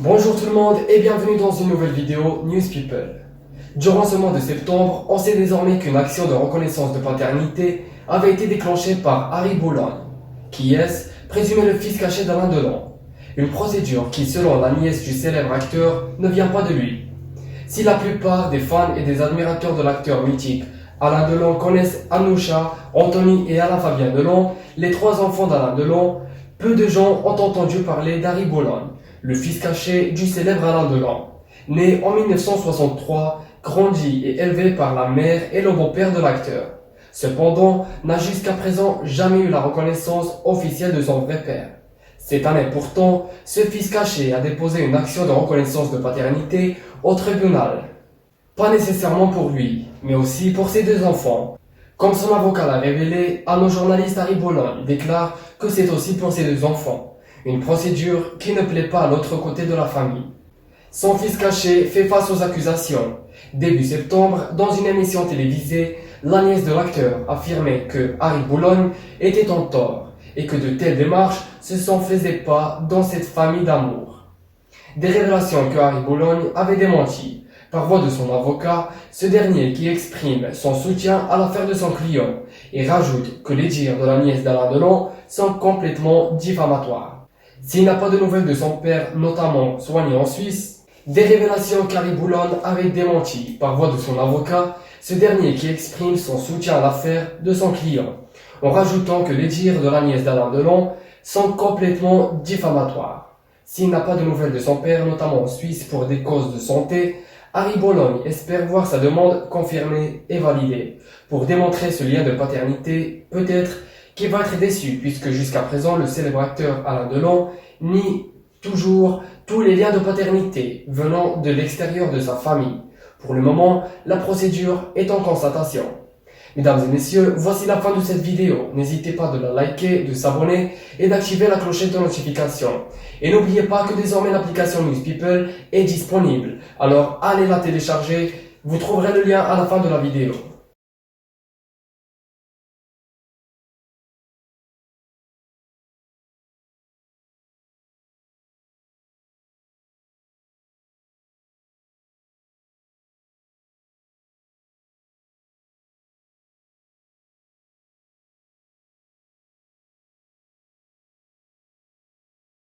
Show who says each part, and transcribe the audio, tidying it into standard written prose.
Speaker 1: Bonjour tout le monde et bienvenue dans une nouvelle vidéo News People. Durant ce mois de septembre, on sait désormais qu'une action de reconnaissance de paternité avait été déclenchée par Harry Boulogne, qui est présumé le fils caché d'Alain Delon. Une procédure qui, selon la nièce du célèbre acteur, ne vient pas de lui. Si la plupart des fans et des admirateurs de l'acteur mythique Alain Delon connaissent Anoucha, Anthony et Alain Fabien Delon, les trois enfants d'Alain Delon, peu de gens ont entendu parler d'Harry Boulogne, le fils caché du célèbre Alain Delon. Né en 1963, grandi et élevé par la mère et le beau-père de l'acteur. Cependant, n'a jusqu'à présent jamais eu la reconnaissance officielle de son vrai père. Cette année pourtant, ce fils caché a déposé une action de reconnaissance de paternité au tribunal. Pas nécessairement pour lui, mais aussi pour ses deux enfants. Comme son avocat l'a révélé, à nos journalistes, Harry Boulogne déclare que c'est aussi pour ses deux enfants. Une procédure qui ne plaît pas à l'autre côté de la famille. Son fils caché fait face aux accusations. Début septembre, dans une émission télévisée, la nièce de l'acteur affirmait que Harry Boulogne était en tort et que de telles démarches ne s'en faisaient pas dans cette famille d'amour. Des révélations que Harry Boulogne avait démenties. Par voie de son avocat, ce dernier qui exprime son soutien à l'affaire de son client et rajoute que les dires de la nièce d'Alain Delon sont complètement diffamatoires. S'il n'a pas de nouvelles de son père, notamment soigné en Suisse, des révélations qu'Harry Boulogne avait démenties par voie de son avocat, ce dernier qui exprime son soutien à l'affaire de son client, en rajoutant que les dires de la nièce d'Alain Delon sont complètement diffamatoires. S'il n'a pas de nouvelles de son père, notamment en Suisse pour des causes de santé, Harry Boulogne espère voir sa demande confirmée et validée. Pour démontrer ce lien de paternité, peut-être qu'il va être déçu puisque jusqu'à présent le célèbre acteur Alain Delon nie toujours tous les liens de paternité venant de l'extérieur de sa famille. Pour le moment, la procédure est en constatation. Mesdames et messieurs, voici la fin de cette vidéo. N'hésitez pas de la liker, de s'abonner et d'activer la clochette de notification. Et n'oubliez pas que désormais l'application News People est disponible. Alors allez la télécharger, vous trouverez le lien à la fin de la vidéo.